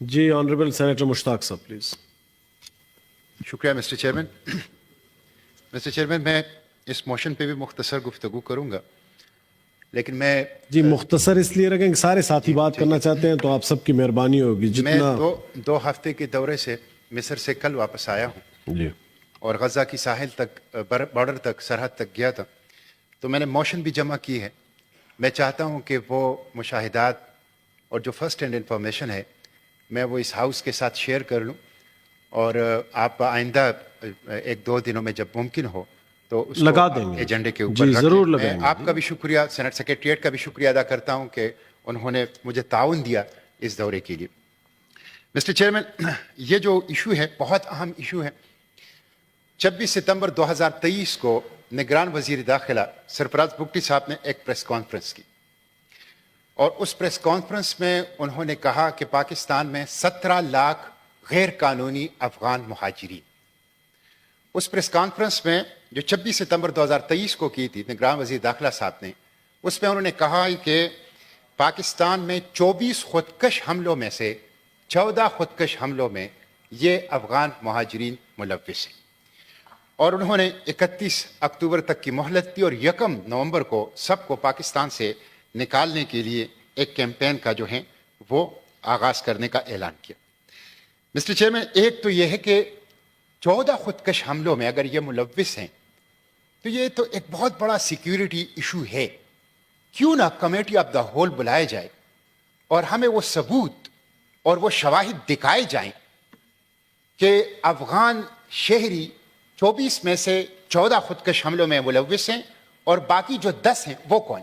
جی honourable senator مشتاق صاحب please. شکریہ mister chairman. Mister chairman میں اس موشن پہ بھی مختصر گفتگو کروں گا لیکن میں جی مختصر اس لیے رکھیں کہ سارے ساتھی بات کرنا چاہتے ہیں تو آپ سب کی مہربانی ہوگی. میں جتنا دو ہفتے کے دورے سے مصر سے کل واپس آیا ہوں جی اور غزہ کی ساحل تک بارڈر تک سرحد تک گیا تھا تو میں نے موشن بھی جمع کی ہے. میں چاہتا ہوں کہ وہ مشاہدات اور جو فرسٹ ہینڈ انفارمیشن ہے میں وہ اس ہاؤس کے ساتھ شیئر کر لوں اور آپ آئندہ ایک دو دنوں میں جب ممکن ہو تو اس لگا کو دیں گے. ایجنڈے کے اوپر جی رکھ ضرور لیں. لگائیں میں گے. آپ کا بھی شکریہ سینٹ سیکریٹریٹ کا بھی شکریہ ادا کرتا ہوں کہ انہوں نے مجھے تعاون دیا اس دورے کے لیے. مسٹر چیئرمین یہ جو ایشو ہے بہت اہم ایشو ہے. 26 ستمبر 2023 کو نگران وزیر داخلہ سرفراز بگٹی صاحب نے ایک پریس کانفرنس کی اور اس پریس کانفرنس میں انہوں نے کہا کہ پاکستان میں 17 لاکھ غیر قانونی افغان مہاجرین. اس پریس کانفرنس میں جو 26 ستمبر 2023 کو کی تھی نگران وزیر داخلہ صاحب نے اس میں انہوں نے کہا کہ پاکستان میں 24 خودکش حملوں میں سے 14 خودکش حملوں میں یہ افغان مہاجرین ملوث ہیں اور انہوں نے 31 اکتوبر تک کی مہلت دی اور 1 نومبر کو سب کو پاکستان سے نکالنے کے لیے ایک کیمپین کا جو ہے وہ آغاز کرنے کا اعلان کیا. مسٹر چیئرمین ایک تو یہ ہے کہ 14 خودکش حملوں میں اگر یہ ملوث ہیں تو یہ تو ایک بہت بڑا سیکیورٹی ایشو ہے. کیوں نہ کمیٹی آف دا ہول بلائے جائے اور ہمیں وہ ثبوت اور وہ شواہد دکھائے جائیں کہ افغان شہری 24 میں سے 14 خودکش حملوں میں ملوث ہیں اور باقی جو 10 ہیں وہ کون.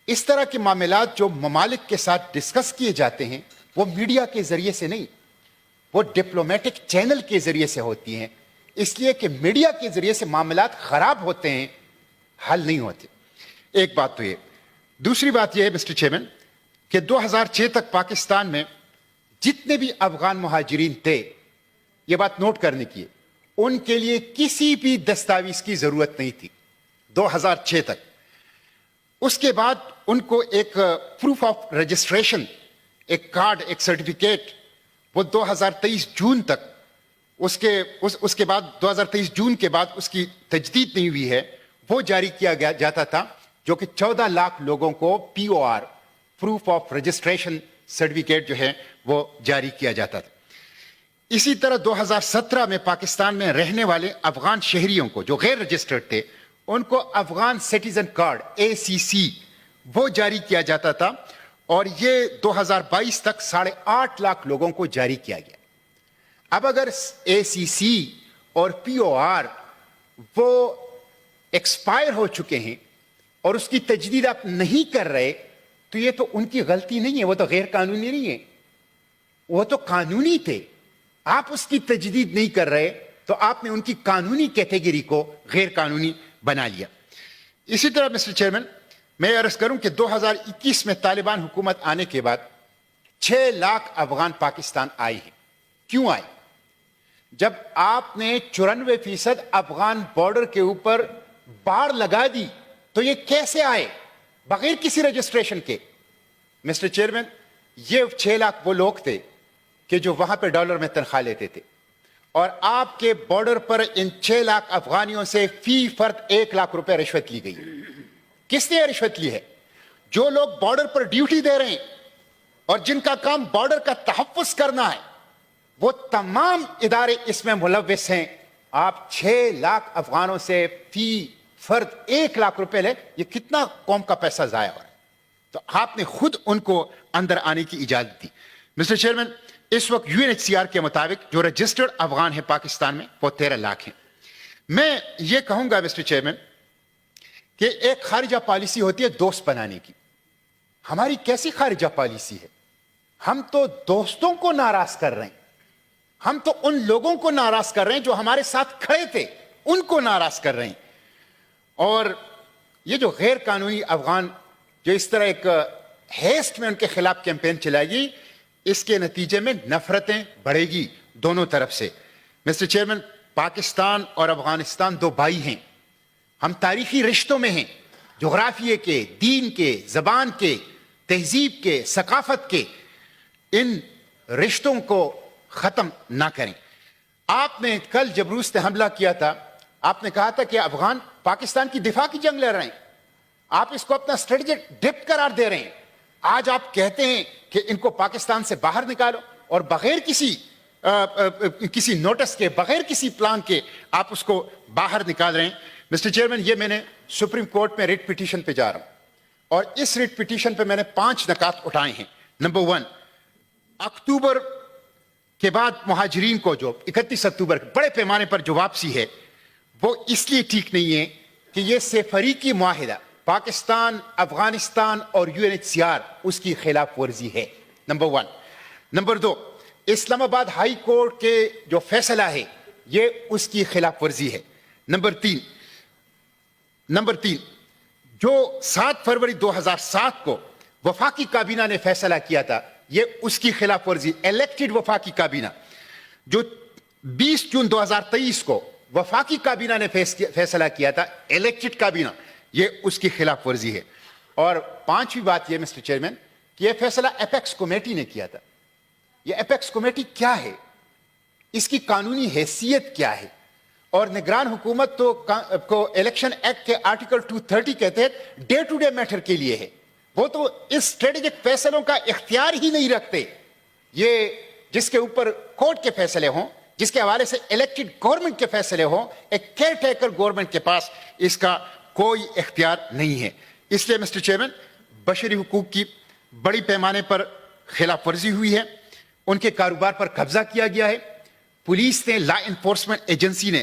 اس طرح کے معاملات جو ممالک کے ساتھ ڈسکس کیے جاتے ہیں وہ میڈیا کے ذریعے سے نہیں وہ ڈپلومیٹک چینل کے ذریعے سے ہوتی ہیں اس لیے کہ میڈیا کے ذریعے سے معاملات خراب ہوتے ہیں حل نہیں ہوتے. ایک بات تو یہ. دوسری بات یہ ہے مسٹر چیئرمین کہ 2006 تک پاکستان میں جتنے بھی افغان مہاجرین تھے یہ بات نوٹ کرنے کی ہے ان کے لیے کسی بھی دستاویز کی ضرورت نہیں تھی 2006 تک. اس کے بعد ان کو ایک پروف آف رجسٹریشن ایک کارڈ ایک سرٹیفکیٹ وہ 2023 جون تک اس کے بعد 2023 جون کے بعد اس کی تجدید نہیں ہوئی ہے وہ جاری کیا جاتا تھا جو کہ 14 لاکھ لوگوں کو P O R proof of registration certificate جو ہے وہ جاری کیا جاتا تھا. اسی طرح 2017 میں پاکستان میں رہنے والے افغان شہریوں کو جو غیر رجسٹرڈ تھے ان کو افغان سٹیزن کارڈ ACC وہ جاری کیا جاتا تھا اور یہ 2022 تک 8.5 لاکھ لوگوں کو جاری کیا گیا. اب اگر ACC اور POR وہ ایکسپائر ہو چکے ہیں اور اس کی تجدید آپ نہیں کر رہے تو یہ تو ان کی غلطی نہیں ہے وہ تو غیر قانونی نہیں ہے وہ تو قانونی تھے. آپ اس کی تجدید نہیں کر رہے تو آپ نے ان کی قانونی کیٹیگری کو غیر قانونی بنا لیا. اسی طرح مسٹر چیئرمین میں عرض کروں کہ 2021 میں طالبان حکومت آنے کے بعد 6 لاکھ افغان پاکستان آئے ہیں. کیوں آئے؟ جب آپ نے 94% افغان بارڈر کے اوپر باڑ لگا دی تو یہ کیسے آئے بغیر کسی رجسٹریشن کے؟ مسٹر چیئرمین یہ 6 لاکھ وہ لوگ تھے کہ جو وہاں پہ ڈالر میں تنخواہ لیتے تھے اور آپ کے بارڈر پر ان 6 لاکھ افغانیوں سے فی فرد 1 لاکھ روپے رشوت لی گئی. کس نے رشوت لی ہے؟ جو لوگ بارڈر پر ڈیوٹی دے رہے ہیں اور جن کا کام بارڈر کا تحفظ کرنا ہے وہ تمام ادارے اس میں ملوث ہیں. آپ 6 لاکھ افغانوں سے فی فرد 1 لاکھ روپے لے یہ کتنا قوم کا پیسہ ضائع ہو رہا ہے. تو آپ نے خود ان کو اندر آنے کی اجازت دی. مسٹر چیئرمین اس وقت UNHCR کے مطابق جو رجسٹرڈ افغان ہیں پاکستان میں وہ 13 لاکھ ہیں. میں یہ کہوں گا مسٹر چیئرمین کہ ایک خارجہ پالیسی ہوتی ہے دوست بنانے کی. ہماری کیسی خارجہ پالیسی ہے؟ ہم تو دوستوں کو ناراض کر رہے ہیں ہم تو ان لوگوں کو ناراض کر رہے ہیں جو ہمارے ساتھ کھڑے تھے ان کو ناراض کر رہے ہیں. اور یہ جو غیر قانونی افغان جو اس طرح ایک ہیسٹ میں ان کے خلاف کیمپین چلائے گی اس کے نتیجے میں نفرتیں بڑھے گی دونوں طرف سے. مسٹر چیئرمین پاکستان اور افغانستان 2 بھائی ہیں. ہم تاریخی رشتوں میں ہیں جغرافیے کے دین کے زبان کے تہذیب کے ثقافت کے. ان رشتوں کو ختم نہ کریں. آپ نے کل جب روس نے حملہ کیا تھا آپ نے کہا تھا کہ افغان پاکستان کی دفاع کی جنگ لڑ رہے ہیں, آپ اس کو اپنا اسٹریٹجک ڈپتھ قرار دے رہے ہیں. آج آپ کہتے ہیں کہ ان کو پاکستان سے باہر نکالو اور بغیر کسی نوٹس کے, بغیر کسی پلان کے آپ اس کو باہر نکال رہے ہیں. مسٹر چیئرمین, یہ میں نے سپریم کورٹ میں ریٹ پٹیشن پہ جا رہا ہوں اور اس ریٹ پٹیشن پہ میں نے 5 نکات اٹھائے ہیں. نمبر 1, اکتوبر کے بعد مہاجرین کو جو 31 اکتوبر بڑے پیمانے پر جو واپسی ہے وہ اس لیے ٹھیک نہیں ہے کہ یہ سفریقی معاہدہ پاکستان, افغانستان اور UNHCR اس کی خلاف ورزی ہے. نمبر 1. نمبر 2, اسلام آباد ہائی کورٹ کے جو فیصلہ ہے یہ اس کی خلاف ورزی ہے. نمبر 3, جو 7 فروری 2007 کو وفاقی کابینہ نے فیصلہ کیا تھا یہ اس کی خلاف ورزی. الیکٹڈ وفاقی کابینہ جو 20 جون 2023 کو وفاقی کابینہ نے فیصلہ کیا تھا, الیکٹڈ کابینہ, یہ اس کی خلاف ورزی ہے. اور 5ویں بات یہ مسٹر چیئرمین کہ یہ فیصلہ ایپیکس کمیٹی نے کیا تھا. یہ ایپیکس کمیٹی کیا ہے, اس کی قانونی حیثیت کیا ہے, اور نگران حکومت کو الیکشن ایکٹ کے آرٹیکل 230 کے تحت ڈے ٹو ڈے میٹر کے لیے ہے, وہ تو اس اسٹریٹجک فیصلوں کا اختیار ہی نہیں رکھتے. یہ جس کے اوپر کورٹ کے فیصلے ہوں, جس کے حوالے سے الیکٹڈ گورنمنٹ کے فیصلے ہوں, ایک کیئر ٹیکر گورنمنٹ کے پاس اس کا کوئی اختیار نہیں ہے. اس لیے مسٹر چیئرمین بشری حقوق کی بڑی پیمانے پر خلاف ورزی ہوئی ہے, ان کے کاروبار پر قبضہ کیا گیا ہے, پولیس نے, لا انفورسمنٹ ایجنسی نے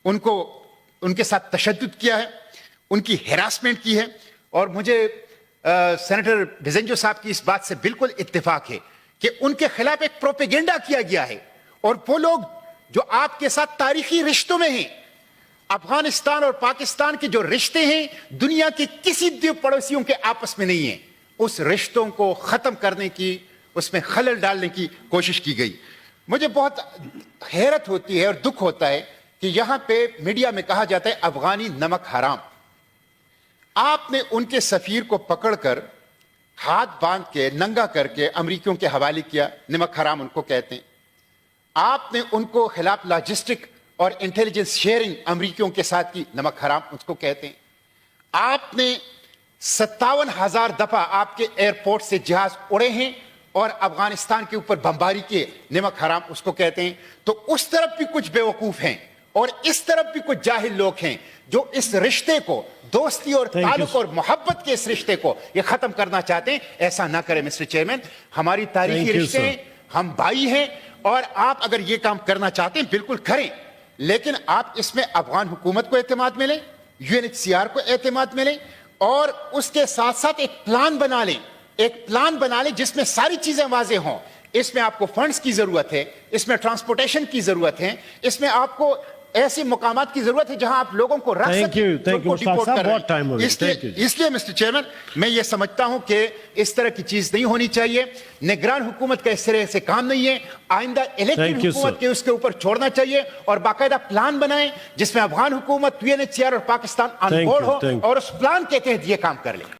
ان کے ساتھ تشدد کیا ہے, ان کی ہراسمنٹ کی ہے. اور مجھے سینیٹر ڈیزنجو صاحب کی اس بات سے بالکل اتفاق ہے کہ ان کے خلاف ایک پروپیگنڈا کیا گیا ہے, اور وہ لوگ جو آپ کے ساتھ تاریخی رشتوں میں ہیں, افغانستان اور پاکستان کے جو رشتے ہیں دنیا کے کسی دو پڑوسیوں کے آپس میں نہیں ہیں, اس رشتوں کو ختم کرنے کی, اس میں خلل ڈالنے کی کوشش کی گئی. مجھے بہت حیرت ہوتی ہے اور دکھ ہوتا ہے کہ یہاں پہ میڈیا میں کہا جاتا ہے افغانی نمک حرام. آپ نے ان کے سفیر کو پکڑ کر ہاتھ باندھ کے ننگا کر کے امریکیوں کے حوالے کیا, نمک حرام ان کو کہتے ہیں. آپ نے ان کو خلاف لاجسٹک اور انٹیلیجنس شیئرنگ امریکیوں کے ساتھ کی, نمک حرام اس کو کہتے ہیں. آپ نے 57,000 دفعہ آپ کے ایئرپورٹ سے جہاز اڑے ہیں اور افغانستان کے اوپر بمباری کیے, نمک حرام اس کو کہتے ہیں. تو اس طرف بھی کچھ بیوقوف ہیں اور اس طرف بھی کچھ جاہل لوگ ہیں جو اس رشتے کو, دوستی اور تعلق اور محبت کے اس رشتے کو یہ ختم کرنا چاہتے ہیں. ایسا نہ کرے مسٹر چیئرمین, ہماری تاریخی رشتے ہیں, ہم بھائی ہیں, اور آپ اگر یہ کام کرنا چاہتے ہیں بالکل کریں, لیکن آپ اس میں افغان حکومت کو اعتماد میں لیں, UNHCR کو اعتماد میں لیں, اور اس کے ساتھ ساتھ ایک پلان بنا لیں جس میں ساری چیزیں واضح ہوں. اس میں آپ کو فنڈز کی ضرورت ہے, اس میں ٹرانسپورٹیشن کی ضرورت ہے, اس میں آپ کو ایسی مقامات کی ضرورت ہے جہاں آپ لوگوں کو رکھ سکیں. اس لیے مسٹر چیئرمین میں یہ سمجھتا ہوں کہ اس طرح کی چیز نہیں ہونی چاہیے. نگران حکومت کا اس طرح سے کام نہیں ہے. آئندہ الیکٹڈ حکومت کے اس کے اوپر چھوڑنا چاہیے اور باقاعدہ پلان بنائیں جس میں افغان حکومت, UNHCR اور پاکستان آن بورڈ ہو اور اس پلان کے تحت یہ کام کر لیں.